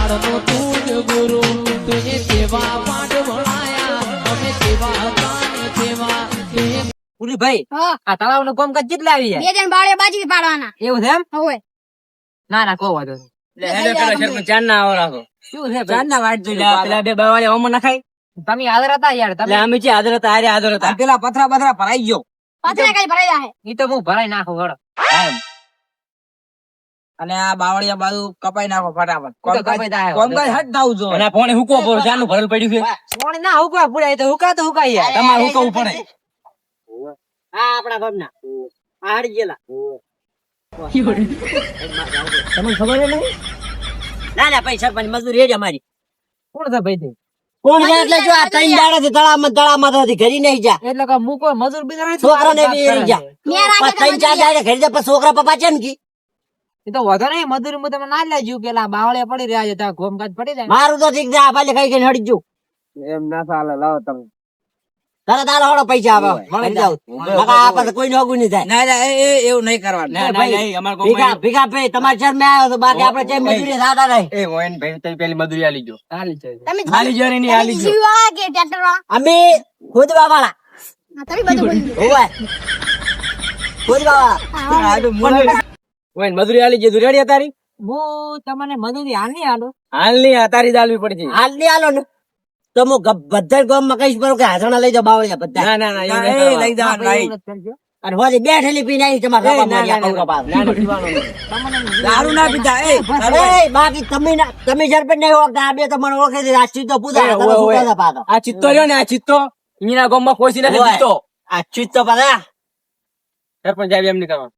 કાળનો તું જ ગુરુ તુને કેવા પાઠ ભણાયા અમે કેવા હતા ને કેવા પૂરી ભાઈ હા આ તળાવ નું કામ કેટલા આવી જાય બે જણ બાળે બાજી પાડવાના એવું છે એમ હોય ના ના કોઈ વાંધો નહીં. એટલે પેલા સરપંચ ચાર ના આવો રાખો શું છે ચાર ના વાટ જોઈ પેલા બે બાવાળી હોમો નખાય તમે હાજર હતા યાર તમે એટલે અમે છે હાજર હતા હારે હાજર હતા પેલા પથરા પથરા ભરાઈ ગયો પાછળ કઈ ભરાઈ જાય ઈ તો હું ભરાઈ નાખું ગળો અને આ બાવળિયા બાજુ કપાઈ નાખો ફટાફટ ઈ તો કપાઈ જાય. કોમકાજ હટ થાવું જો અને પોણે હુકો પર ચાનું ભરેલ પડ્યું છે કોણ ના હુકવા પૂરા તો હુકા તો હુકાઈ યાર તમારે હુકવું પડે આ આપણા ગામના આ હાડી ગયેલા તમને ખબર છે નહીં ના ના ભાઈ સરપંચ મજૂરી એ જ અમારી કોણ છે ભાઈ તે કોણ છે એટલે જો આ ત્રણ દાડા થી તળાવમાં થી ઘરી નહીં જા એટલે કે હું કોઈ મજૂર બીજા નથી છોકરાને બી એરી જા મેં રાખે ત્રણ ચાર દાડા ઘરી જા પછી છોકરા પપ્પા છે ને કી એ તો વધો નહીં મજૂરી હું તમે ના લેજો પેલા બાવળે પડી રહ્યા છે ત્યાં ગોમકાજ પડી જાય મારું તો ઠીક છે આ પાલે ખાઈ ખાઈને હડી જો એમ ના ચાલે લાવો તમે તારા તારા હોડો પૈસા આવે મળી જાવ નકા આપણે કોઈ નોગું નહીં થાય ના એવું નહીં કરવાનું ભીખા ભીખા ભાઈ તમારે શહેર માં આવ્યો તો બાકી આપણે ચેમ મજૂરી થતા નહીં એ મોહન ભાઈ તમે પેલી મજૂરી આલી જો આલી છે તમે હાલી જો ને હાલી જો જીવ વાળા કે ટ્રેક્ટર વાળા અમે ખોદવા વાળા હા, તમે બધું બોલી હોવા ખોદવા વાળા મોહન મજૂરી આલી જે રેડી તારી હું તમને મજૂરી હાલની આલો હાલની તારી દાલવી પડશે હાલની હાલો ને તો હું બધા ગામમાં કહીશ બરો કે હાજણા લઈ જાવ બાવળિયા બધા ના લઈ જવા નહીં અને હોજી બે ઠેલી પીને આવી તમારા દારૂ ના પીતા એ બાકી તમે સરપંચ નહીં ઓળખતા આ બે તો મને ઓળખે છે આ ચિત્તો પૂછા આ ચિત્તો રહ્યો ને આ ચિત્તો એના ગામમાં કોઈ નથી ચિત્તો આ ચિત્તો પાછા સરપંચ આવી એમ નહીં કરવાનું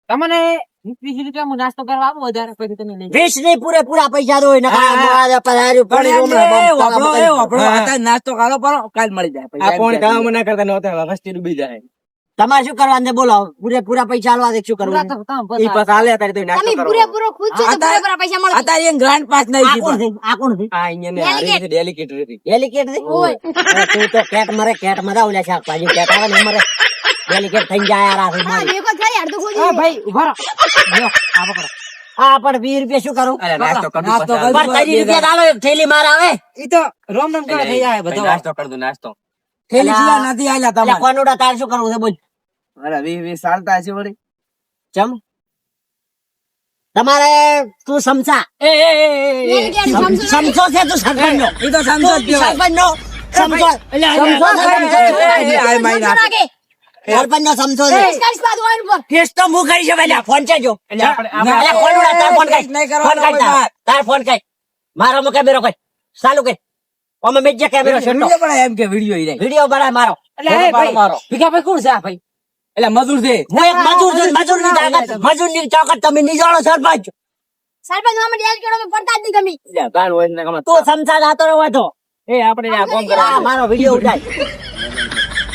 તમને 20 રૂપિયા હું નાસ્તો કરવા આપું વધારે પછી તમે લઈ 20 નહીં પૂરેપૂરા પૈસા દો નાસ્તો કાઢો પણ કાલ મળી જાય આ ફોન કામ ના કરતા નહોતા વસ્તી ડૂબી જાય તમારે શું કરવાનું છે બોલો પૂરેપૂરા પૈસા આલવા દે શું કરવાનું ઈ પાછા આલે તારે તો નાસ્તો તમે કરો પૂરેપૂરો ખુદ છો તો પૂરેપૂરા પૈસા મળે અત્યારે એક ગ્રાન્ડ પાસ નહીં આ કોણ છે આ અહીંયા ને હારી છે ડેલિકેટ રહી ડેલિકેટ તું તો કેટ મરે કેટ મરા ઓલા શાકભાજી કેટ આવે ને મરે ડેલિકેટ થઈ જાય રાખ હા મેકો થઈ યાર તો ખુદ એ ભાઈ ઉભા રહો લ્યો આ પકડો આ પણ 20 રૂપિયા શું કરું અરે નાસ્તો કર નાસ્તો કર પર 30 રૂપિયા આલો એક થેલી માર આવે ઈ તો રોમ રોમ કરે થઈ જાય બધો નાસ્તો કર દો નાસ્તો થેલી સિલા નથી આલ્યા તમારે કોનોડા તાર શું કરવું છે બોલ અરે 20 ચાલતા છે વળી ચમ તમારે તું સમસા સમસો છે તું સરપંચ નો ઈ તો સમસો સરપંચ નો સમસો સરપંચ નો સમસો છે ટેસ્ટ તો હું કરી છે પેલા ફોન છે જો કોનોડા તાર ફોન કઈ ફોન કઈ તાર ફોન કઈ મારો મુકે બેરો કઈ ચાલુ કઈ ઓમે મેજે કેમેરો શેટો એમ કે વિડિયો ઈ વિડિયો બનાય મારો મારો ભીખા ભાઈ કોણ છે આ ભાઈ એટલે મજૂર છે હું એક મજૂર ની તાકાત તમે નહીં જાણો સરપંચ સરપંચ અમે ડેલ કેડો મે પડતા જ નહીં ગમી ગાન હોય ને કમા તું સમસા જાતો રહો તો એ આપણે આ કોમ આ કરવા મારો વિડિયો ઉઠાય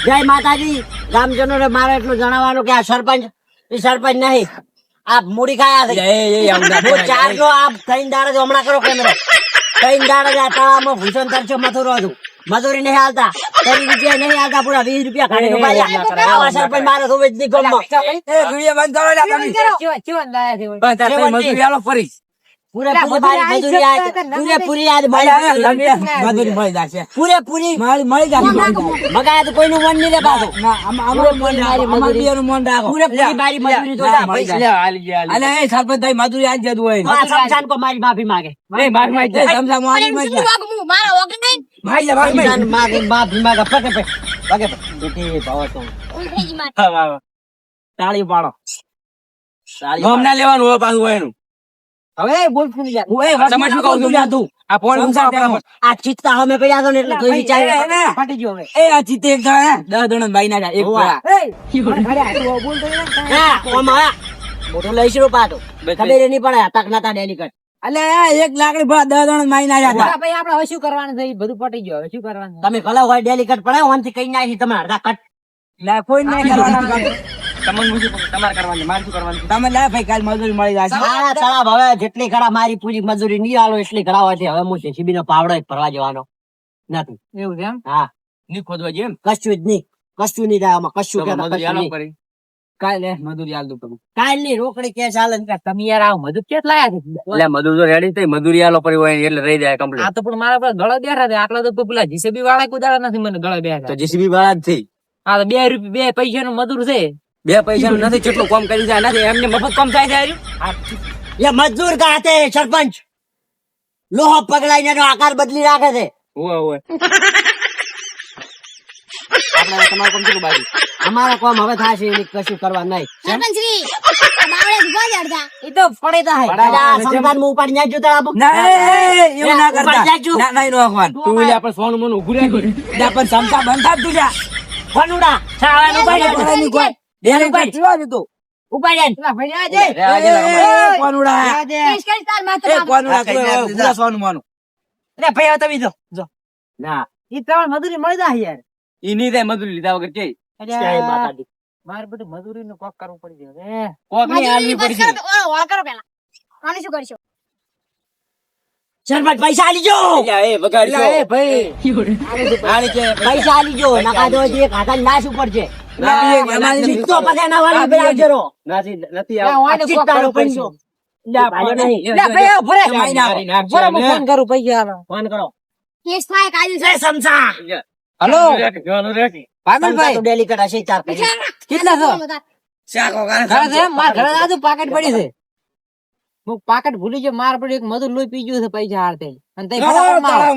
જય માતાજી ગામજનો ને મારે એટલું જણાવવાનું કે આ સરપંચ એ સરપંચ નહીં આ મૂડી ખાયા છે હું ચાર નો આ ત્રણ દાડા જો હમણાં કરો કેમેરો ત્રણ દાડા તાળામાં ભૂષણ તરછો મથુરો છું મજૂરી નહીં હાલતા 30 રૂપિયા નહીં હાલતા પૂરા 20 રૂપિયા ખાલી આવા સરપંચ મારે તો વેચની ગમમાં વિડિયો બંધ કરો લા તમે કેવન લાયા છે બંધ તારે મજૂરી આલો ફરી પૂરેપૂરી મારી મજૂરી આજ પૂરેપૂરી આજ મજૂરી મળી જશે પૂરેપૂરી મળી જશે મગાયા તો કોઈનું મન નહીં રે પાછો ના અમારું મન રાખો અમાર બેનું મન રાખો પૂરેપૂરી મારી મજૂરી તો અલે એ સરપંચ ભાઈ મજૂરી આજ જતું હોય સમસાન કો મારી માફી માંગે એ માર માર દે સમસા મારી માર મારા ઓકે નહીં ભાઈ જા ભાઈ સમસાન માગે માફી માંગે પગે પગે બેટી ભાવ તો ઉલટી માર તાળી પાડો સારી ગમ ના લેવાનું હોય પાછું હોય એનું હવે બોલ ફૂલી જા હું એ તમે શું કહું છું તું આ ફોન ઉંસા દે આ ચિત્તા અમે પડ્યા તો ને એટલે જોઈ વિચાર ફાટી ગયો હવે એ આ ચિત્તે એક જણા 10 જણા ભાઈ ના એક પેલા એ બોલ તો હા ઓમાં મોટો લઈશ રો પાટો ખબર નહીં પડે તક ના તા ડેલી કટ અલે 1 લાકડી ભરા 10 જણા માઈ ના જાતા ભાઈ આપણે હવે શું કરવાનું છે ઈ બધું પટી ગયું હવે શું કરવાનું તમે ભલા હોય ડેલી કટ પડે ઓનથી કઈ નાખી તમે અડધા કટ લા કોઈ નહીં કરવાનું તમને મુજબ તમાર કરવાનું માર શું કરવાનું તમે લા ભાઈ કાલ મજૂરી મળી જશે હા ચલા હવે જેટલી ખરા મારી પૂરી મજૂરી નહીં આલો એટલી ખરા હોય છે હવે હું જેસીબી નો પાવડો જ ભરવા જવાનો નથી એવું છે એમ હા ની ખોદવા જેમ કશું જ નહીં કશું નહીં થાય આમાં કશું કે મજૂરી આલો કરી કાલે મજૂરી આલ દઉં તમે. કાલની રોકડી કેસ હાલે ને. તમે યાર આ મજૂર ક્યાં લાયા છે એટલે મજૂર તો રેડી થઈ, મજૂરી આલો પડી હોય એટલે રહી જાય આ કમ્પ્લીટ. તો પણ મારા પર ગળા બેઠા છે આટલા તો પેલા જીસીબી વાળા કુદાડા નથી મને ગળા બેઠા તો જીસીબી વાળા જ થઈ. આ તો 2 રૂપિયા 2 પૈસા નું મજૂર છે 2 પૈસાનું નથી, કેટલું કામ કરી જાય નથી, એમને મફત કામ થાય છે હાર્યું. એ મજદૂર કાતે સરપંચ લોહો પગલાઈને એનો આકાર બદલી રાખે છે. ઓય ઓય. આપણે તમારું કામ કેટલું બાકી? અમારા કામ હવે થશે એની કશું કરવા નહીં. સરપંચ શ્રી આ બાવળે ઉભા જ અડધા. એ તો પડે થાય આ સંતાનમાં ઉપાડી નાખજો તારા બાપ. ના એવું ના ઉપાડી કરતા. નાખજો. ના ના એનું આખવાન. તું એટલે આપણે સોનું મોનું ઊભું રાખો. એટલે પણ સમસા બંધ થાપ તું જા. ફનુડા છાવાનું ઉપાડી નાખજો. કોણાની કોઈ? ડેરી પર ચીવા દીધું. ઉપાડી આન. પેલા ભાઈ આ જઈ. એ કોનુડા. કેસ કરી તાર માથે એ બાપ. કોનુડા કોઈ પૂરા સોનું મોનું. એટલે ભાઈ હવે તમે જો ના ઈ તમારે મજૂરી મળી જાય યાર ઈ નહીં થાય મજૂરી લીધા વગર કે. જય માતાજી. મારે બધું મજૂરી નું કોક કરવું પડી જાય કોક ની આલવી મજૂરી બસ પડશે. કરો, ઓળો, ઓળ કરો પેલા. આને શું કરશો? સરપંચ પૈસા આલીજો. એ વગાડજો. એ ભાઈ આલી કે પૈસા આલીજો. નકા તો એક હાથા લાશ ઉપર છે. ના, અમારી ચિત્તો પછી એના વાળી પેલા જરો. નથી ના, હું આને કોક ચિત્તાનો કરવું પડશે. પૈસો. ભાઈઓ નહીં. લે ભાઈ આ ભરે મારી નાખજો. ભરે હું ફોન કરું પૈસા આલો ફોન કરો. કેસ થાય કાયદો જય સમસા. હલો સમસા પાગલભાઈ તો ડેલિકેટ હશે ચાર પૈસા. કેટલા છો શાકો ઘરે છે માર ઘરે આજુ પાકેટ પડી છે હું પાકેટ ભૂલી ગયો માર પર એક મધુર લોહી પી ગયું છે પૈસા હારતે અને તઈ ફટાફટ મારો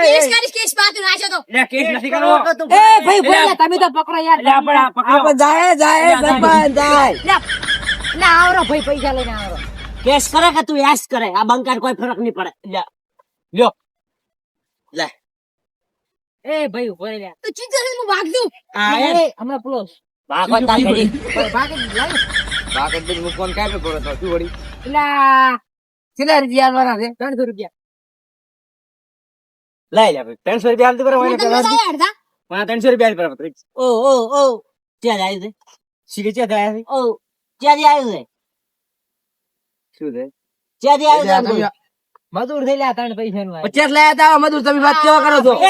કેસ કરીશ, કેસ પાતું નાખ્યો તો. કેસ નથી કરવો. એ ભાઈ બોલ્યા તમે તો પકડો યાર લે આવરો ભાઈ પૈસા લઈને આવરો કેસ કરે કે તું એસ કરે આ બંકાર કોઈ ફરક નહીં પડે. એ ભાઈ ઉભો રે લ્યા. તો ચિંતા નથી, હું ભાગ દઉં. એ હમણાં પેલો ભાગો તાર ઘડી. પાકેટ લાવી બાકી બધું મૂકવાનું કાંઈ પડે તો શું વળી? પેલા કેટલા રૂપિયા આલવાના છે 300 રૂપિયા લઈ લે ભાઈ. 300 રૂપિયા હાલતી બરાબર મને તમને થાય અડધા. 300 રૂપિયા હાલ બરાબર. ઓ ઓ ઓ ક્યાં જાય છે? સીધે ક્યાં થયા છે? ઓ ક્યાંથી આવ્યું છે? શું છે? ક્યાંથી આવ્યું છે? મજૂર થઈ લ્યા 3 પૈસા નું 50 લાયા તા મજૂર, તમે વાત કેવા કરો છો? એ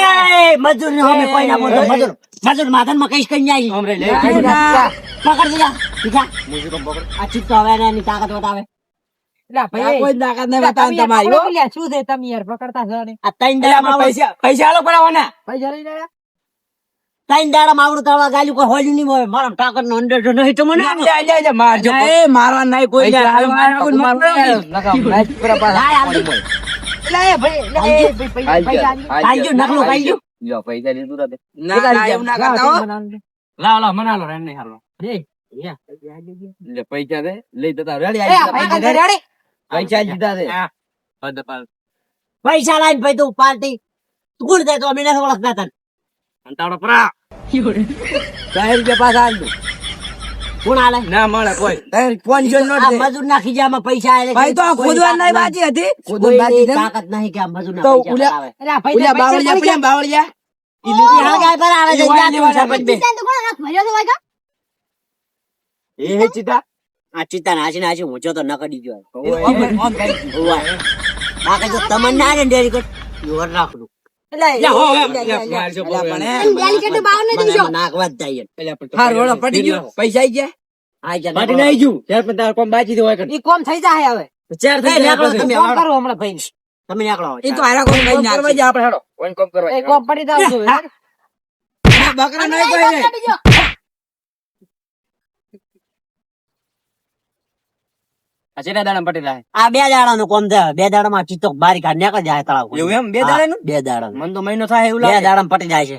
મજૂર ને અમે કોઈ ના બોલતો. મજૂર માથામાં માં કઈ કઈ જાય. હમરે લે. પકડ દીધા. દીધા. મુજી કોમ પકડ. આ ચિત્તો હવે એની તાકાત બતાવે. એટલે ભાઈ કોઈ તાકાત નહીં તમે બતાવવાની યાર તમારી, પકડો હો. બોલ્યા શું છે તમે યાર પકડતા છો ને આ ત્રણ એટલે આપણે દાડામાં પૈસા આલો પડાવવાના. પૈસા લઈને આવ્યા ત્રણ દાડામાં આવડું તળવા ગાલ્યું કોઈ હોલ્યું નહીં હોય. મારા તાકાત નો અંડર તો નહીં તો મને આલો. મારજો. મારવા નહીં કોઈ. લાય આપજો. એટલે એ ભાઈ એટલે એ ભાઈ પૈસા કાલજો નકલો કાલજો. પૈસા લીધું તા તે. ના એવું ના કરતા હો. લાવ મના લો, રેન નહીં હાલો. લે પૈસા દે લઈ જતા રેડી પૈસા દીધા છે. પૈસા લાઈન ભાઈ તું પાર્ટી કોણ દે તો અમે નથી ઓળખતા તને. અંતાવડો પરા 10 રૂપિયા પાછા આલ દઉં. કોણ આલે? ના મળે કોઈ. 500 નોટ આ દે. મજૂર ના ખીજામાં પૈસા આલે. ભાઈ તો આ કોઈ ખોદવાની નહીં તાકાત બાકી હતી. નહીં. ખોદવાની બાકી કોઈની છે. તાકાત નહીં કે આ મજૂર ના તો પૈસા ઉલ્યા- આવે. એટલે આ ઓલા પૈસા બાવળિયા પડ્યા બાવળિયા. ઈ લીધી હા, હા. ગાય પર આવે છે. ઈ જા તું વાળી સરપંચ બે. ચિંતા તો કોનો નાક ભર્યો છે વાયકા? એ ચિતા. આ ચિત્તા નાચી નાચી ઊંચો તો ન કરી ગયો. ઓમ કરી. ઓવા. બાકી જો તમને ના ને ડેરી કોટ યોર રાખલું. લે હો મારજો પણ એમ ડેલિકેટ બાવન નથી દીધો. નાખવા જ જાય. હાર વળો પડી ગયો. પૈસા આઈ ગયા. આ જા પડી નહીં ગયું. ત્યાર પણ તાર કોમ બાકી હોય કર. ઈ કોમ થઈ જાય હવે ચાર થઈ ગયા નીકળો પછી. તમે. કોમ કરું હમણાં ભાઈ તમે નીકળો. ઈ તો હારા કોમ નહીં કરવા જા આપણે હેડો. કોણ કોમ કરવા. એ કોમ પડી જાવ છું બકરા નહીં કોઈ નહીં નહીં. દીધો. આ ચેટા દાડા પટી લાય. આ 2 દાડાનું કોમ છે. 2 દાડામાં ચિત્તો બારી કાઢ નીકળી જાય તળાવ. એવું એમ 2 દાડાનું? 2 દાડાનું. મન તો મહિનો થાય એવું 2 લાગે. દાડામાં પટી જાય છે.